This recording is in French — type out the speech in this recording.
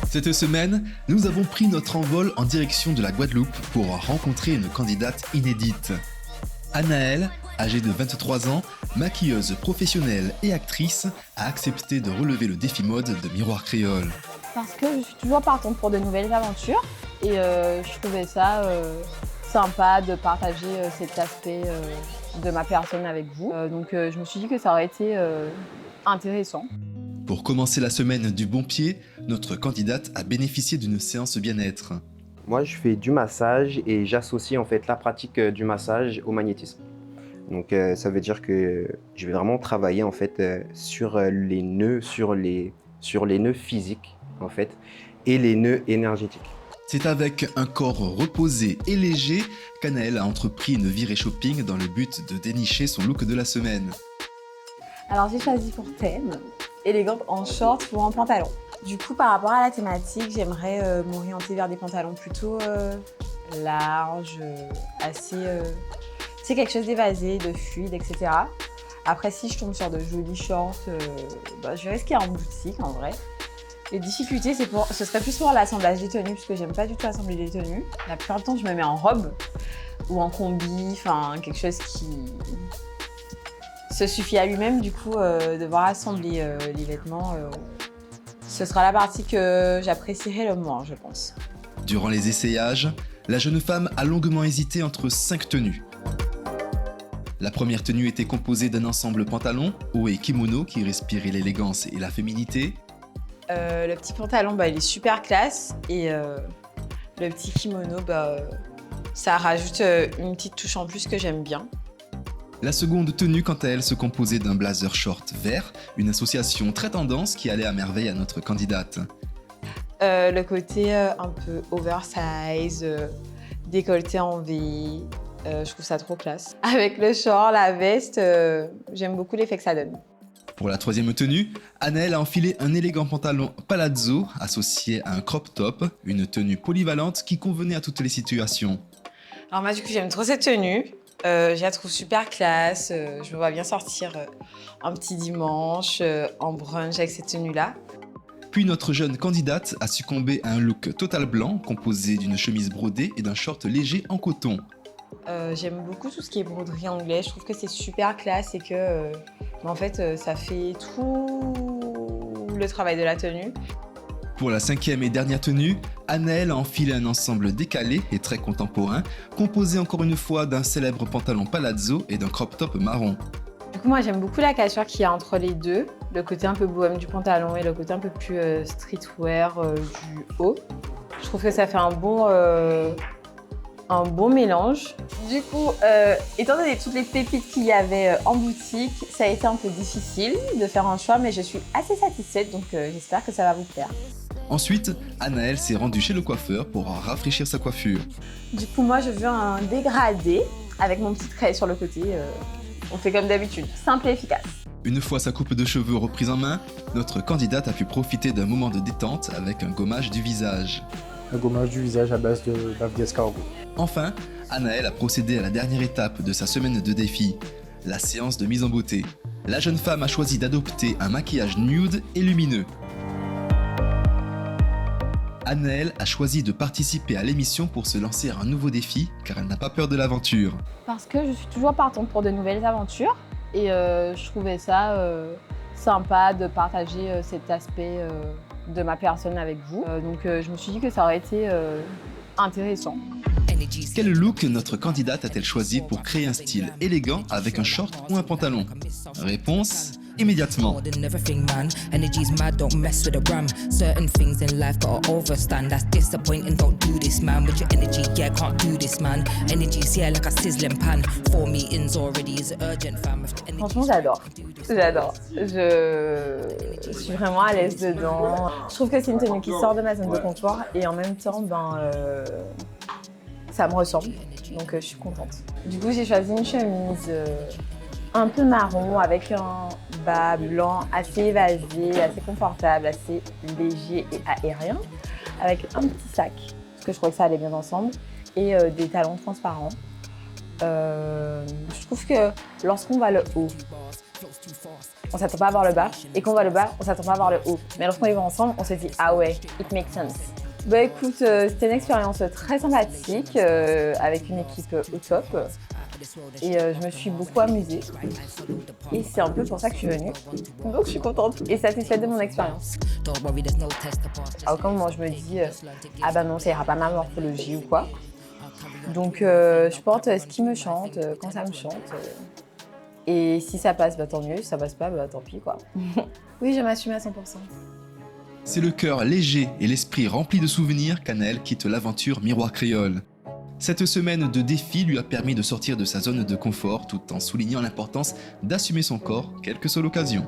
Cette semaine, nous avons pris notre envol en direction de la Guadeloupe pour rencontrer une candidate inédite. Anaëlle, âgée de 23 ans, maquilleuse professionnelle et actrice, a accepté de relever le défi mode de Miroir Créole. Parce que je suis toujours partante pour de nouvelles aventures et je trouvais ça sympa de partager cet aspect de ma personne avec vous. Donc je me suis dit que ça aurait été intéressant. Pour commencer la semaine du bon pied, notre candidate a bénéficié d'une séance bien-être. Moi, je fais du massage et j'associe en fait la pratique du massage au magnétisme. Donc, ça veut dire que je vais vraiment travailler en fait sur les nœuds, sur les nœuds physiques en fait, et les nœuds énergétiques. C'est avec un corps reposé et léger qu'Anaëlle a entrepris une virée shopping dans le but de dénicher son look de la semaine. Alors j'ai choisi pour thème élégante en short ou en pantalon. Du coup, par rapport à la thématique, j'aimerais m'orienter vers des pantalons plutôt larges, assez... c'est quelque chose d'évasé, de fluide, etc. Après, si je tombe sur de jolis shorts, je verrai ce qu'il y a en boutique en vrai. Les difficultés, ce serait plus pour l'assemblage des tenues, puisque j'aime pas du tout assembler des tenues. La plupart du temps, je me mets en robe ou en combi, enfin quelque chose qui se suffit à lui-même. Du coup, devoir assembler les vêtements, ce sera la partie que j'apprécierai le moins, je pense. Durant les essayages, la jeune femme a longuement hésité entre 5 tenues. La première tenue était composée d'un ensemble pantalon, haut et kimono qui respirait l'élégance et la féminité. Le petit pantalon, il est super classe et le petit kimono, ça rajoute une petite touche en plus que j'aime bien. La seconde tenue, quant à elle, se composait d'un blazer short vert, une association très tendance qui allait à merveille à notre candidate. Le côté un peu oversize, décolleté en V, je trouve ça trop classe. Avec le short, la veste, j'aime beaucoup l'effet que ça donne. Pour la troisième tenue, Anaëlle a enfilé un élégant pantalon palazzo associé à un crop top, une tenue polyvalente qui convenait à toutes les situations. Alors moi, du coup, j'aime trop cette tenue. Je la trouve super classe. Je me vois bien sortir un petit dimanche en brunch avec cette tenue-là. Puis notre jeune candidate a succombé à un look total blanc composé d'une chemise brodée et d'un short léger en coton. J'aime beaucoup tout ce qui est broderie anglaise. Je trouve que c'est super classe et que en fait, ça fait tout le travail de la tenue. Pour la cinquième et dernière tenue, Anaëlle a enfilé un ensemble décalé et très contemporain, composé encore une fois d'un célèbre pantalon palazzo et d'un crop top marron. Du coup, moi, j'aime beaucoup la cassure qu'il y a entre les deux, le côté un peu bohème du pantalon et le côté un peu plus streetwear du haut. Je trouve que ça fait un bon mélange. Du coup, étant donné toutes les pépites qu'il y avait en boutique, ça a été un peu difficile de faire un choix, mais je suis assez satisfaite, donc j'espère que ça va vous plaire. Ensuite, Anaëlle s'est rendue chez le coiffeur pour rafraîchir sa coiffure. Du coup, moi, je veux un dégradé avec mon petit trait sur le côté. On fait comme d'habitude, simple et efficace. Une fois sa coupe de cheveux reprise en main, notre candidate a pu profiter d'un moment de détente avec un gommage du visage. Un gommage du visage à base de bave d'escargot. Enfin, Anaëlle a procédé à la dernière étape de sa semaine de défi, la séance de mise en beauté. La jeune femme a choisi d'adopter un maquillage nude et lumineux. Anaëlle a choisi de participer à l'émission pour se lancer à un nouveau défi, car elle n'a pas peur de l'aventure. Parce que je suis toujours partante pour de nouvelles aventures et je trouvais ça sympa de partager cet aspect de ma personne avec vous. Donc je me suis dit que ça aurait été intéressant. Quel look notre candidate a-t-elle choisi pour créer un style élégant avec un short ou un pantalon? Réponse immédiatement. Franchement, j'adore. Je suis vraiment à l'aise dedans. Je trouve que c'est une tenue qui sort de ma zone de confort et en même temps, ça me ressemble. Donc je suis contente. Du coup, j'ai choisi une chemise un peu marron avec un bas blanc assez évasé, assez confortable, assez léger et aérien, avec un petit sac, parce que je trouvais que ça allait bien ensemble, et des talons transparents. Je trouve que lorsqu'on va le haut, on s'attend pas à voir le bas. Et quand on voit le bas, on s'attend pas à voir le haut. Mais lorsqu'on les voit ensemble, on se dit ah ouais, it makes sense. Bah écoute, c'était une expérience très sympathique avec une équipe au top. Et je me suis beaucoup amusée. Et c'est un peu pour ça que je suis venue. Donc je suis contente et satisfaite de mon expérience. À aucun moment je me dis ah bah non, ça ira pas ma morphologie ou quoi. Donc je porte ce qui me chante quand ça me chante. Et si ça passe, bah tant mieux. Si ça passe pas, bah tant pis quoi. Oui, je m'assume à 100%. C'est le cœur léger et l'esprit rempli de souvenirs qu'Anaëlle quitte l'aventure Miroir Créole. Cette semaine de défi lui a permis de sortir de sa zone de confort tout en soulignant l'importance d'assumer son corps, quelle que soit l'occasion.